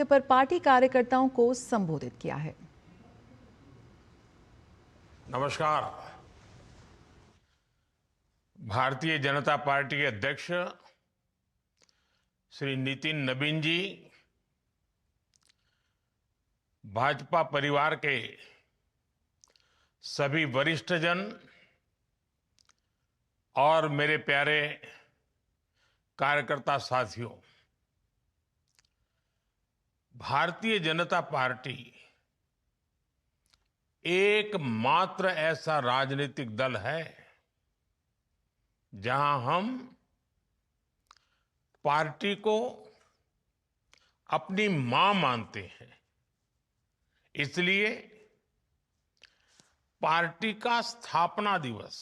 पर पार्टी कार्यकर्ताओं को संबोधित किया है। नमस्कार। भारतीय जनता पार्टी के अध्यक्ष श्री नितिन नबीन जी, भाजपा परिवार के सभी वरिष्ठ जन और मेरे प्यारे कार्यकर्ता साथियों, भारतीय जनता पार्टी एकमात्र ऐसा राजनीतिक दल है जहां हम पार्टी को अपनी मां मानते हैं। इसलिए पार्टी का स्थापना दिवस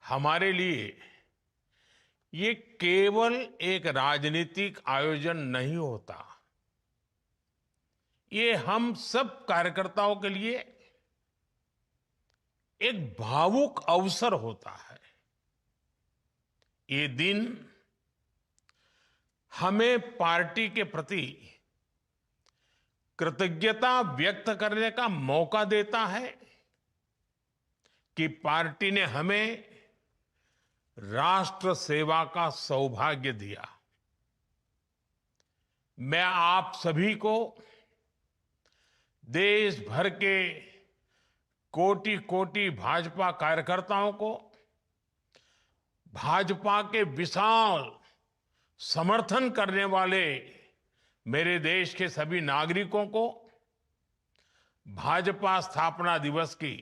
हमारे लिए ये केवल एक राजनीतिक आयोजन नहीं होता, ये हम सब कार्यकर्ताओं के लिए एक भावुक अवसर होता है। ये दिन हमें पार्टी के प्रति कृतज्ञता व्यक्त करने का मौका देता है कि पार्टी ने हमें राष्ट्र सेवा का सौभाग्य दिया। मैं आप सभी को, देश भर के कोटि कोटि भाजपा कार्यकर्ताओं को, भाजपा के विशाल समर्थन करने वाले मेरे देश के सभी नागरिकों को भाजपा स्थापना दिवस की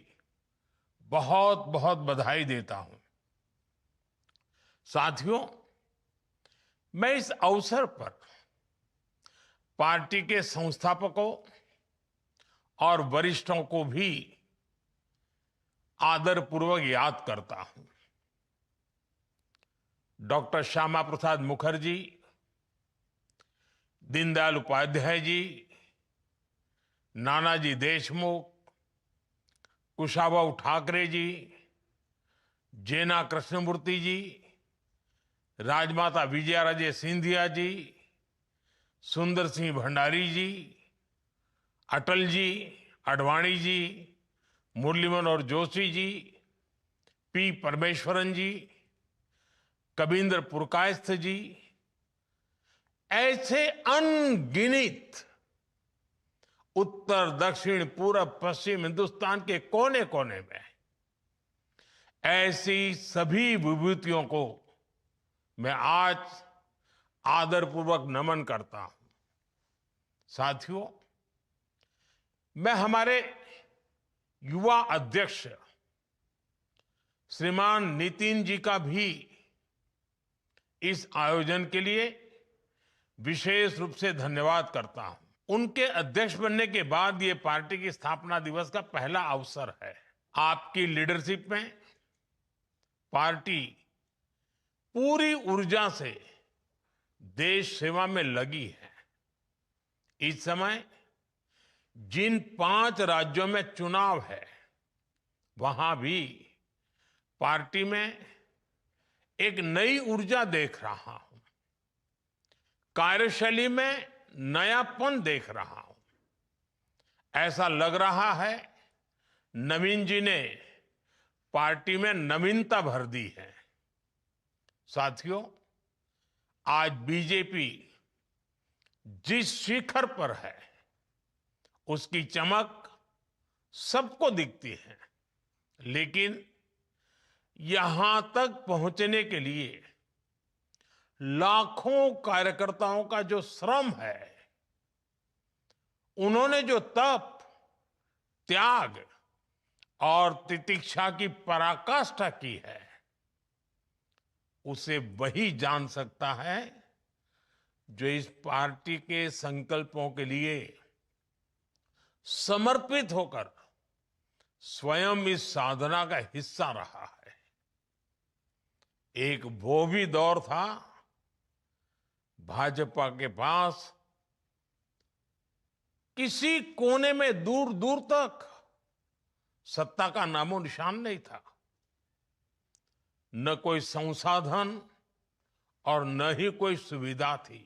बहुत बहुत बधाई देता हूं। साथियों, मैं इस अवसर पर पार्टी के संस्थापकों और वरिष्ठों को भी आदरपूर्वक याद करता हूं। डॉक्टर श्यामा प्रसाद मुखर्जी, दीनदयाल उपाध्याय जी, नानाजी देशमुख, कुशाभाऊ ठाकरे जी, जेना कृष्णमूर्ति जी, राजमाता विजयाराजे सिंधिया जी, सुंदर सिंह भंडारी जी, अटल जी, आडवाणी जी, मुरली मनोहर जोशी जी, पी परमेश्वरन जी, कबींद्र पुरकायस्थ जी, ऐसे अनगिनत उत्तर दक्षिण पूर्व पश्चिम हिंदुस्तान के कोने कोने में ऐसी सभी विभूतियों को मैं आज आदरपूर्वक नमन करता हूं। साथियों, मैं हमारे युवा अध्यक्ष श्रीमान नितिन जी का भी इस आयोजन के लिए विशेष रूप से धन्यवाद करता हूं। उनके अध्यक्ष बनने के बाद ये पार्टी की स्थापना दिवस का पहला अवसर है। आपकी लीडरशिप में पार्टी पूरी ऊर्जा से देश सेवा में लगी है। इस समय जिन 5 राज्यों में चुनाव है, वहां भी पार्टी में एक नई ऊर्जा देख रहा हूं, कार्यशैली में नयापन देख रहा हूं। ऐसा लग रहा है नवीन जी ने पार्टी में नवीनता भर दी है। साथियों, आज बीजेपी जिस शिखर पर है उसकी चमक सबको दिखती है, लेकिन यहां तक पहुंचने के लिए लाखों कार्यकर्ताओं का जो श्रम है, उन्होंने जो तप, त्याग और तितिक्षा की पराकाष्ठा की है, उसे वही जान सकता है जो इस पार्टी के संकल्पों के लिए समर्पित होकर स्वयं इस साधना का हिस्सा रहा है। एक वो भी दौर था भाजपा के पास किसी कोने में दूर दूर तक सत्ता का नामो निशान नहीं था, न कोई संसाधन और न ही कोई सुविधा थी।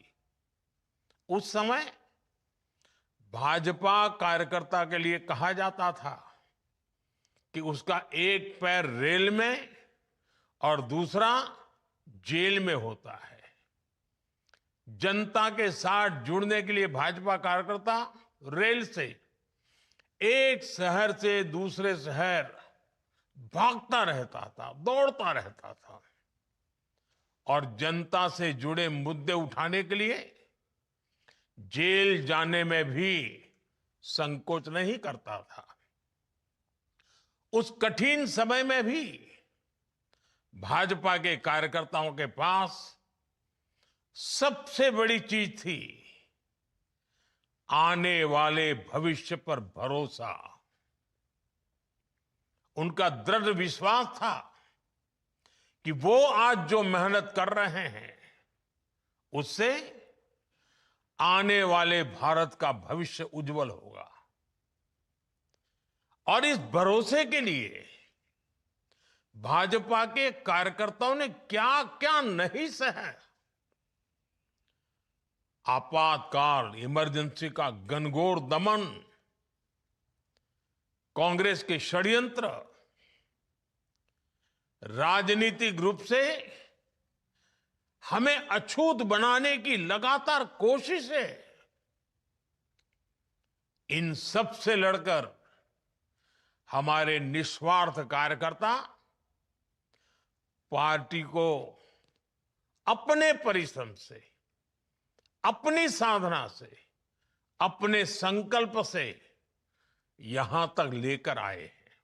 उस समय भाजपा कार्यकर्ता के लिए कहा जाता था कि उसका एक पैर रेल में और दूसरा जेल में होता है। जनता के साथ जुड़ने के लिए भाजपा कार्यकर्ता रेल से एक शहर से दूसरे शहर भागता रहता था, दौड़ता रहता था और जनता से जुड़े मुद्दे उठाने के लिए जेल जाने में भी संकोच नहीं करता था। उस कठिन समय में भी भाजपा के कार्यकर्ताओं के पास सबसे बड़ी चीज थी आने वाले भविष्य पर भरोसा। उनका दृढ़ विश्वास था कि वो आज जो मेहनत कर रहे हैं उससे आने वाले भारत का भविष्य उज्जवल होगा। और इस भरोसे के लिए भाजपा के कार्यकर्ताओं ने क्या क्या नहीं सहा। आपातकाल, इमरजेंसी का घनघोर दमन, कांग्रेस के षड्यंत्र, राजनीतिक रूप से हमें अछूत बनाने की लगातार कोशिशें, इन सब से लड़कर हमारे निस्वार्थ कार्यकर्ता पार्टी को अपने परिश्रम से, अपनी साधना से, अपने संकल्प से यहां तक लेकर आए हैं।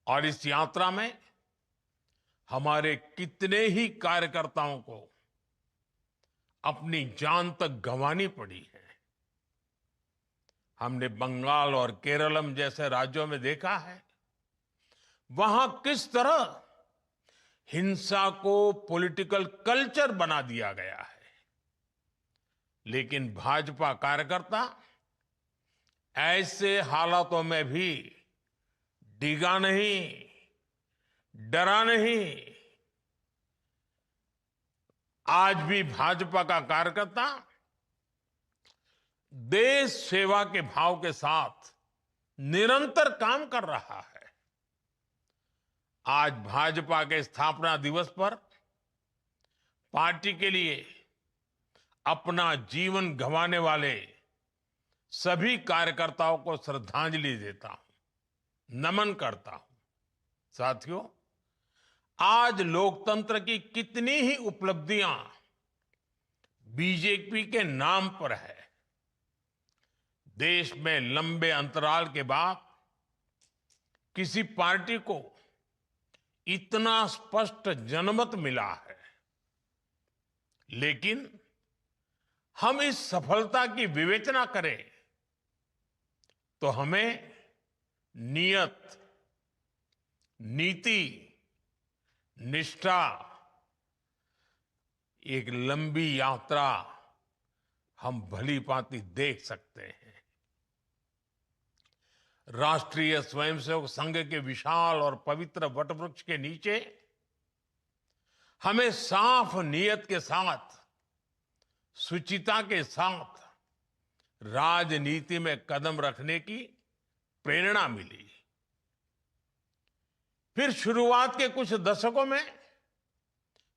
और इस यात्रा में हमारे कितने ही कार्यकर्ताओं को अपनी जान तक गंवानी पड़ी है। हमने बंगाल और केरलम जैसे राज्यों में देखा है वहां किस तरह हिंसा को पॉलिटिकल कल्चर बना दिया गया है। लेकिन भाजपा कार्यकर्ता ऐसे हालातों में भी डिगा नहीं, डरा नहीं। आज भी भाजपा का कार्यकर्ता देश सेवा के भाव के साथ निरंतर काम कर रहा है। आज भाजपा के स्थापना दिवस पर पार्टी के लिए अपना जीवन गंवाने वाले सभी कार्यकर्ताओं को श्रद्धांजलि देता हूं, नमन करता हूं। साथियों, आज लोकतंत्र की कितनी ही उपलब्धियां बीजेपी के नाम पर है। देश में लंबे अंतराल के बाद किसी पार्टी को इतना स्पष्ट जनमत मिला है। लेकिन हम इस सफलता की विवेचना करें तो हमें नियत, नीति, निष्ठा, एक लंबी यात्रा हम भली भांति देख सकते हैं। राष्ट्रीय स्वयंसेवक संघ के विशाल और पवित्र वटवृक्ष के नीचे हमें साफ नियत के साथ, शुचिता के साथ राजनीति में कदम रखने की प्रेरणा मिली। फिर शुरुआत के कुछ दशकों में,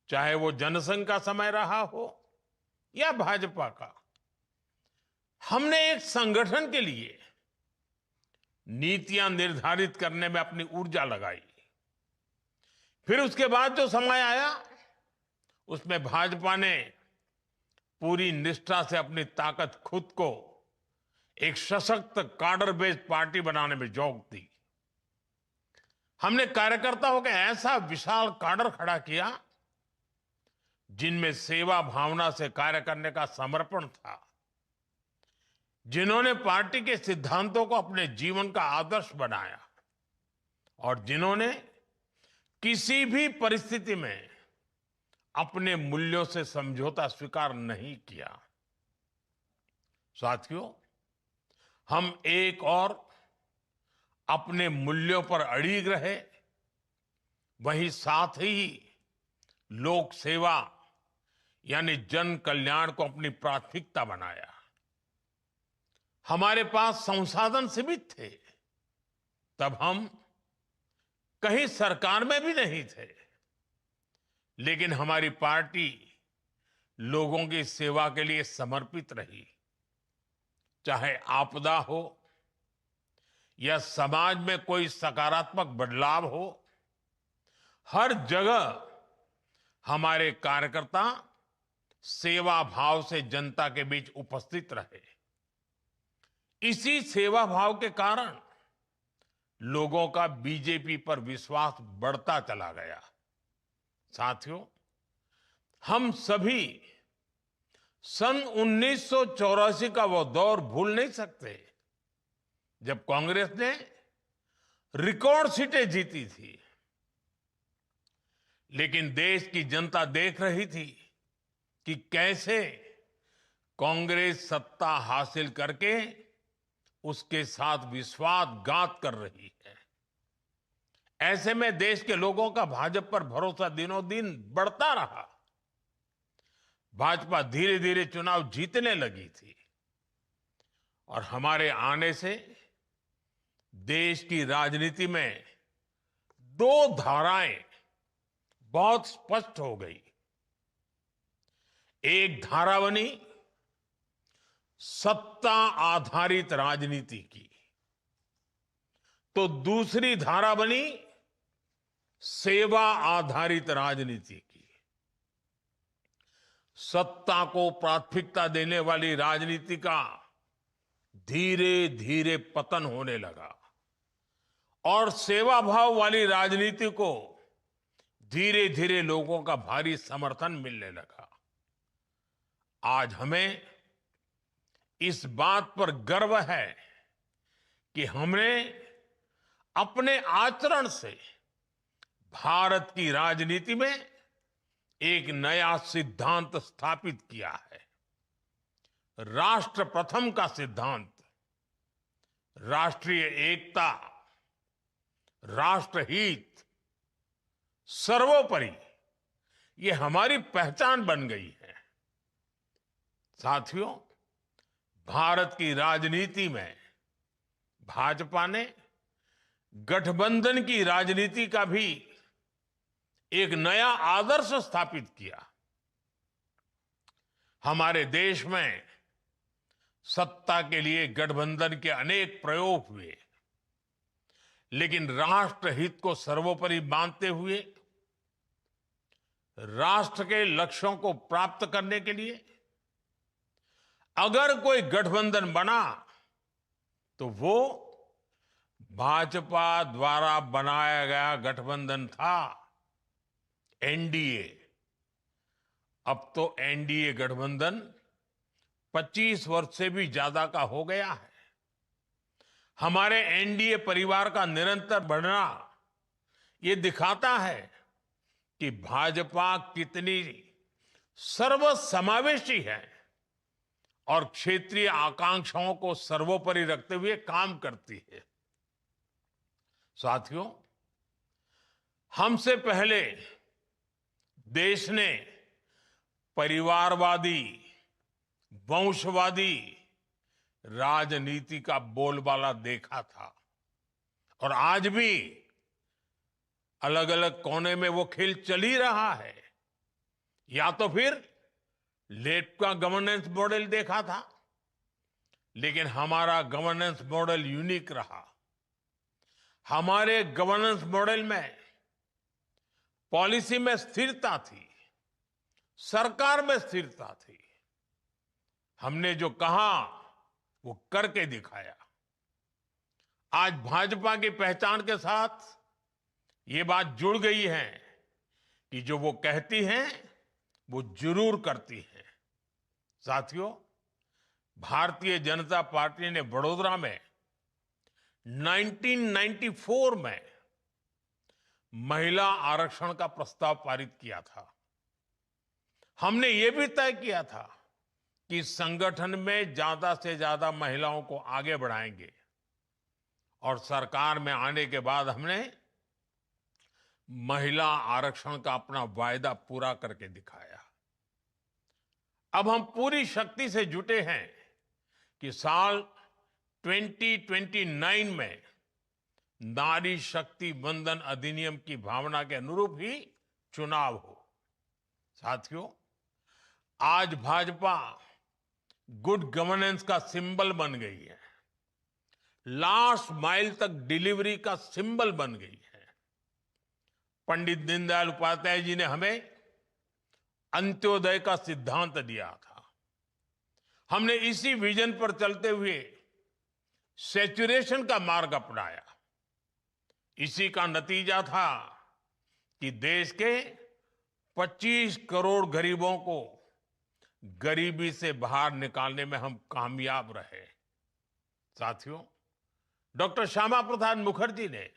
चाहे वो जनसंघ का समय रहा हो या भाजपा का, हमने एक संगठन के लिए नीतियां निर्धारित करने में अपनी ऊर्जा लगाई। फिर उसके बाद जो समय आया उसमें भाजपा ने पूरी निष्ठा से अपनी ताकत खुद को एक सशक्त काडर बेस्ड पार्टी बनाने में झोंक दी। हमने कार्यकर्ताओं का ऐसा विशाल काडर खड़ा किया जिनमें सेवा भावना से कार्य करने का समर्पण था, जिन्होंने पार्टी के सिद्धांतों को अपने जीवन का आदर्श बनाया और जिन्होंने किसी भी परिस्थिति में अपने मूल्यों से समझौता स्वीकार नहीं किया। साथियों, हम एक और अपने मूल्यों पर अड़िग रहे, वहीं साथ ही लोक सेवा यानी जन कल्याण को अपनी प्राथमिकता बनाया। हमारे पास संसाधन सीमित थे, तब हम कहीं सरकार में भी नहीं थे, लेकिन हमारी पार्टी लोगों की सेवा के लिए समर्पित रही। चाहे आपदा हो या समाज में कोई सकारात्मक बदलाव हो, हर जगह हमारे कार्यकर्ता सेवा भाव से जनता के बीच उपस्थित रहे। इसी सेवा भाव के कारण लोगों का बीजेपी पर विश्वास बढ़ता चला गया। साथियों, हम सभी सन 1984 का वो दौर भूल नहीं सकते, जब कांग्रेस ने रिकॉर्ड सीटें जीती थी। लेकिन देश की जनता देख रही थी कि कैसे कांग्रेस सत्ता हासिल करके उसके साथ विश्वासघात कर रही है। ऐसे में देश के लोगों का भाजपा पर भरोसा दिनों दिन बढ़ता रहा। भाजपा धीरे धीरे चुनाव जीतने लगी थी और हमारे आने से देश की राजनीति में दो धाराएं बहुत स्पष्ट हो गई। एक धारा बनी सत्ता आधारित राजनीति की, तो दूसरी धारा बनी सेवा आधारित राजनीति की। सत्ता को प्राथमिकता देने वाली राजनीति का धीरे धीरे पतन होने लगा और सेवा भाव वाली राजनीति को धीरे धीरे लोगों का भारी समर्थन मिलने लगा। आज हमें इस बात पर गर्व है कि हमने अपने आचरण से भारत की राजनीति में एक नया सिद्धांत स्थापित किया है। राष्ट्र प्रथम का सिद्धांत, राष्ट्रीय एकता, राष्ट्रहित, सर्वोपरि, ये हमारी पहचान बन गई है। साथियों, भारत की राजनीति में भाजपा ने गठबंधन की राजनीति का भी एक नया आदर्श स्थापित किया। हमारे देश में सत्ता के लिए गठबंधन के अनेक प्रयोग हुए, लेकिन राष्ट्रहित को सर्वोपरि मानते हुए राष्ट्र के लक्ष्यों को प्राप्त करने के लिए अगर कोई गठबंधन बना तो वो भाजपा द्वारा बनाया गया गठबंधन था, एनडीए। अब तो एनडीए गठबंधन 25 वर्ष से भी ज्यादा का हो गया है। हमारे एनडीए परिवार का निरंतर बढ़ना ये दिखाता है कि भाजपा कितनी सर्वसमावेशी है और क्षेत्रीय आकांक्षाओं को सर्वोपरि रखते हुए काम करती है। साथियों, हमसे पहले देश ने परिवारवादी, वंशवादी राजनीति का बोलबाला देखा था और आज भी अलग अलग कोने में वो खेल चल ही रहा है। या तो फिर लेफ्ट का गवर्नेंस मॉडल देखा था, लेकिन हमारा गवर्नेंस मॉडल यूनिक रहा। हमारे गवर्नेंस मॉडल में पॉलिसी में स्थिरता थी, सरकार में स्थिरता थी। हमने जो कहा वो करके दिखाया। आज भाजपा की पहचान के साथ ये बात जुड़ गई है कि जो वो कहती हैं वो जरूर करती हैं। साथियों, भारतीय जनता पार्टी ने वडोदरा में 1994 में महिला आरक्षण का प्रस्ताव पारित किया था। हमने ये भी तय किया था कि संगठन में ज्यादा से ज्यादा महिलाओं को आगे बढ़ाएंगे और सरकार में आने के बाद हमने महिला आरक्षण का अपना वायदा पूरा करके दिखाया। अब हम पूरी शक्ति से जुटे हैं कि साल 2029 में नारी शक्ति वंदन अधिनियम की भावना के अनुरूप ही चुनाव हो। साथियों, आज भाजपा गुड गवर्नेंस का सिंबल बन गई है, लास्ट माइल तक डिलीवरी का सिंबल बन गई है। पंडित दीनदयाल उपाध्याय जी ने हमें अंत्योदय का सिद्धांत दिया था। हमने इसी विजन पर चलते हुए सैचुरेशन का मार्ग अपनाया। इसी का नतीजा था कि देश के 25 करोड़ गरीबों को गरीबी से बाहर निकालने में हम कामयाब रहे। साथियों, डॉक्टर श्यामा प्रसाद मुखर्जी ने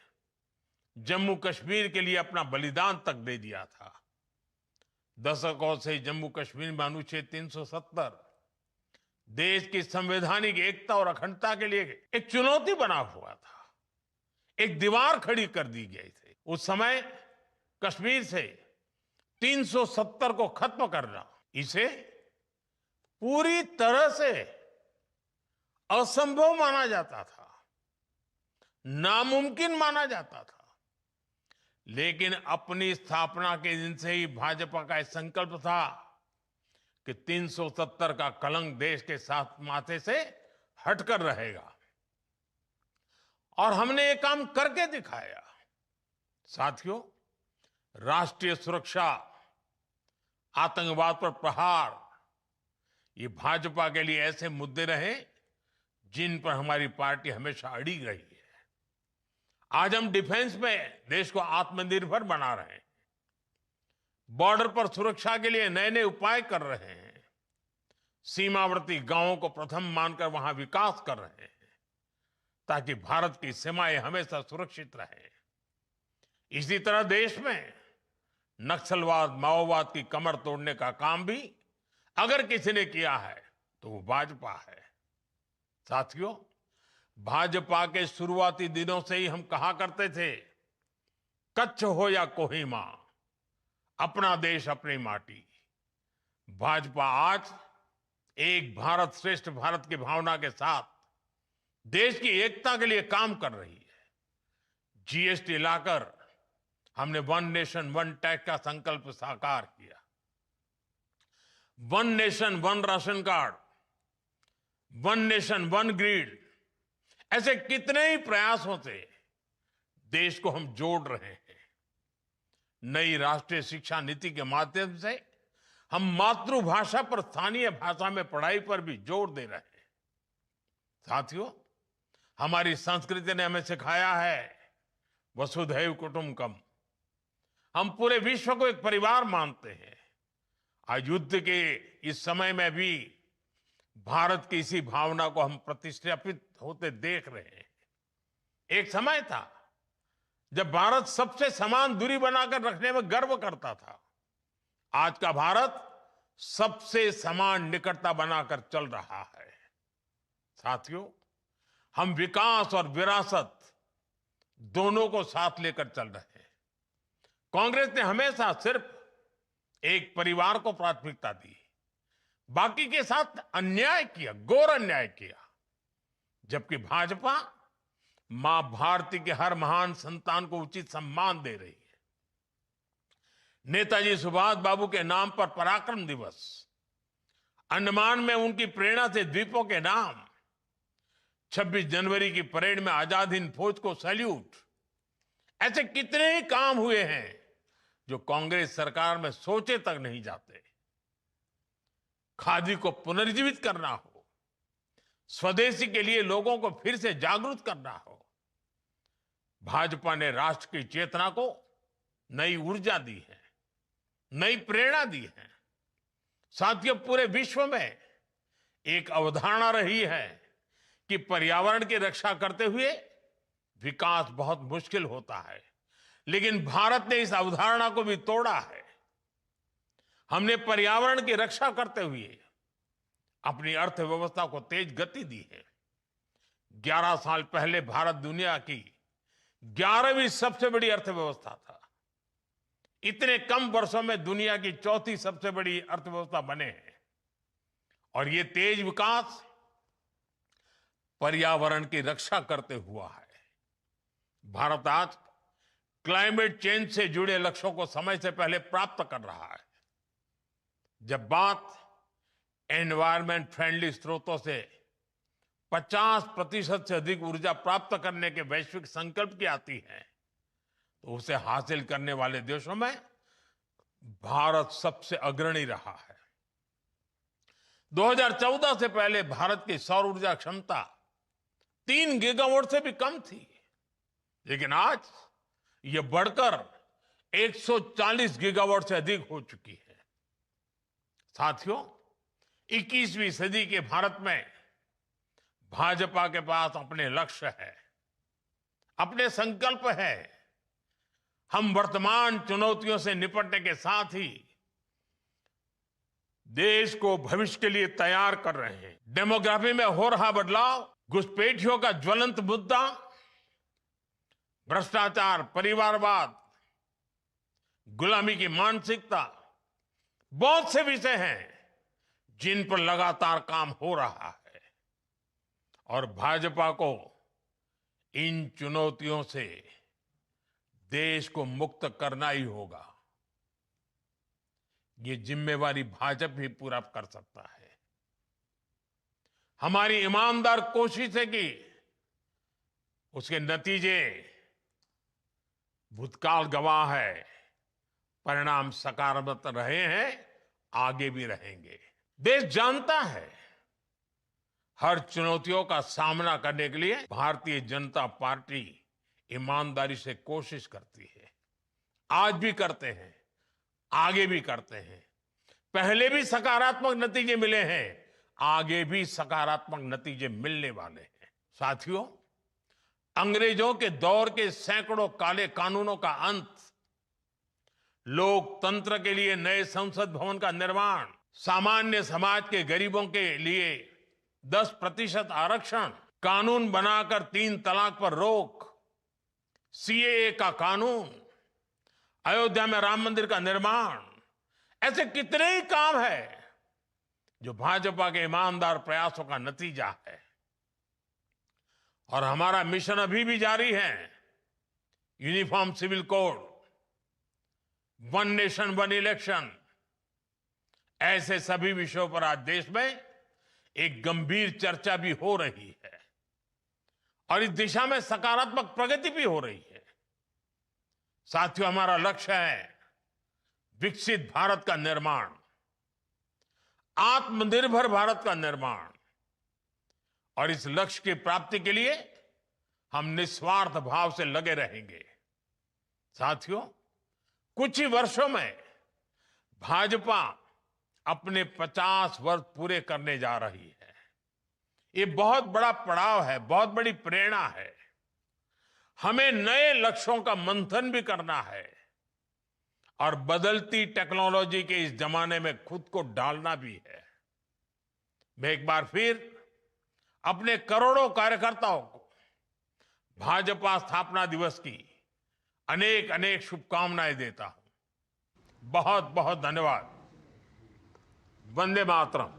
जम्मू कश्मीर के लिए अपना बलिदान तक दे दिया था। दशकों से जम्मू कश्मीर में अनुच्छेद 370 देश की संवैधानिक एकता और अखंडता के लिए एक चुनौती बना हुआ था, एक दीवार खड़ी कर दी गई थी। उस समय कश्मीर से 370 को खत्म करना, इसे पूरी तरह से असंभव माना जाता था, नामुमकिन माना जाता था। लेकिन अपनी स्थापना के दिन से ही भाजपा का संकल्प था कि 370 का कलंक देश के साथ माथे से हटकर रहेगा, और हमने ये काम करके दिखाया। साथियों, राष्ट्रीय सुरक्षा, आतंकवाद पर प्रहार, ये भाजपा के लिए ऐसे मुद्दे रहे जिन पर हमारी पार्टी हमेशा अड़ी रही है। आज हम डिफेंस में देश को आत्मनिर्भर बना रहे हैं, बॉर्डर पर सुरक्षा के लिए नए नए उपाय कर रहे हैं, सीमावर्ती गांवों को प्रथम मानकर वहां विकास कर रहे हैं ताकि भारत की सीमाएं हमेशा सुरक्षित रहें। इसी तरह देश में नक्सलवाद, माओवाद की कमर तोड़ने का काम भी अगर किसी ने किया है तो वो भाजपा है। साथियों, भाजपा के शुरुआती दिनों से ही हम कहा करते थे, कच्छ हो या कोहिमा, अपना देश अपनी माटी। भाजपा आज एक भारत श्रेष्ठ भारत की भावना के साथ देश की एकता के लिए काम कर रही है। जीएसटी लाकर हमने वन नेशन वन टैक्स का संकल्प साकार किया। One nation one ration card, one nation one grid, ऐसे कितने ही प्रयासों से देश को हम जोड़ रहे हैं। नई राष्ट्रीय शिक्षा नीति के माध्यम से हम मातृभाषा पर स्थानीय भाषा में पढ़ाई पर भी जोर दे रहे हैं। साथियों, हमारी संस्कृति ने हमें सिखाया है वसुधैव कुटुंबकम। हम पूरे विश्व को एक परिवार मानते हैं। आज युद्ध के इस समय में भी भारत की इसी भावना को हम प्रतिस्थापित होते देख रहे हैं। एक समय था जब भारत सबसे समान दूरी बनाकर रखने में गर्व करता था। आज का भारत सबसे समान निकटता बनाकर चल रहा है। साथियों, हम विकास और विरासत दोनों को साथ लेकर चल रहे हैं। कांग्रेस ने हमेशा सिर्फ एक परिवार को प्राथमिकता दी, बाकी के साथ अन्याय किया, घोर अन्याय किया। जबकि भाजपा मां भारती के हर महान संतान को उचित सम्मान दे रही है। नेताजी सुभाष बाबू के नाम पर पराक्रम दिवस, अंडमान में उनकी प्रेरणा से द्वीपों के नाम, 26 जनवरी की परेड में आजाद हिंद फौज को सैल्यूट, ऐसे कितने ही काम हुए हैं जो कांग्रेस सरकार में सोचे तक नहीं जाते। खादी को पुनर्जीवित करना हो, स्वदेशी के लिए लोगों को फिर से जागरूक करना हो, भाजपा ने राष्ट्र की चेतना को नई ऊर्जा दी है, नई प्रेरणा दी है। साथियों, पूरे विश्व में एक अवधारणा रही है कि पर्यावरण की रक्षा करते हुए विकास बहुत मुश्किल होता है, लेकिन भारत ने इस अवधारणा को भी तोड़ा है। हमने पर्यावरण की रक्षा करते हुए अपनी अर्थव्यवस्था को तेज गति दी है। 11 साल पहले भारत दुनिया की 11वीं सबसे बड़ी अर्थव्यवस्था था। इतने कम वर्षों में दुनिया की चौथी सबसे बड़ी अर्थव्यवस्था बने हैं। और ये तेज विकास पर्यावरण की रक्षा करते हुआ है। भारत आज क्लाइमेट चेंज से जुड़े लक्ष्यों को समय से पहले प्राप्त कर रहा है। जब बात एनवायरमेंट फ्रेंडली स्रोतों से 50% से अधिक ऊर्जा प्राप्त करने के वैश्विक संकल्प की आती है, तो उसे हासिल करने वाले देशों में भारत सबसे अग्रणी रहा है। 2014 से पहले भारत की सौर ऊर्जा क्षमता 3 गीगावाट से भी कम थी, लेकिन आज यह बढ़कर 140 गीगावाट से अधिक हो चुकी है। साथियों, 21वीं सदी के भारत में भाजपा के पास अपने लक्ष्य है, अपने संकल्प है। हम वर्तमान चुनौतियों से निपटने के साथ ही देश को भविष्य के लिए तैयार कर रहे हैं। डेमोग्राफी में हो रहा बदलाव, घुसपैठियों का ज्वलंत मुद्दा, भ्रष्टाचार, परिवारवाद, गुलामी की मानसिकता, बहुत से विषय हैं जिन पर लगातार काम हो रहा है और भाजपा को इन चुनौतियों से देश को मुक्त करना ही होगा। ये जिम्मेवारी भाजपा ही पूरा कर सकता है। हमारी ईमानदार कोशिश है कि उसके नतीजे भूतकाल गवाह है, परिणाम सकारात्मक रहे हैं, आगे भी रहेंगे। देश जानता है हर चुनौतियों का सामना करने के लिए भारतीय जनता पार्टी ईमानदारी से कोशिश करती है। आज भी करते हैं, आगे भी करते हैं। पहले भी सकारात्मक नतीजे मिले हैं, आगे भी सकारात्मक नतीजे मिलने वाले हैं। साथियों, अंग्रेजों के दौर के सैकड़ों काले कानूनों का अंत, लोकतंत्र के लिए नए संसद भवन का निर्माण, सामान्य समाज के गरीबों के लिए 10% आरक्षण, कानून बनाकर 3 तलाक पर रोक, सीएए का कानून, अयोध्या में राम मंदिर का निर्माण, ऐसे कितने ही काम हैं जो भाजपा के ईमानदार प्रयासों का नतीजा है। और हमारा मिशन अभी भी जारी है। Uniform civil code, one nation one election, ऐसे सभी विषयों पर आज देश में एक गंभीर चर्चा भी हो रही है और इस दिशा में सकारात्मक प्रगति भी हो रही है। साथियों, हमारा लक्ष्य है विकसित भारत का निर्माण, आत्मनिर्भर भारत का निर्माण, और इस लक्ष्य की प्राप्ति के लिए हम निस्वार्थ भाव से लगे रहेंगे। साथियों, कुछ ही वर्षों में भाजपा अपने 50 वर्ष पूरे करने जा रही है। ये बहुत बड़ा पड़ाव है, बहुत बड़ी प्रेरणा है। हमें नए लक्ष्यों का मंथन भी करना है और बदलती टेक्नोलॉजी के इस जमाने में खुद को डालना भी है। मैं एक बार फिर अपने करोड़ों कार्यकर्ताओं को भाजपा स्थापना दिवस की अनेक अनेक शुभकामनाएं देता हूं। बहुत बहुत धन्यवाद। वंदे मातरम।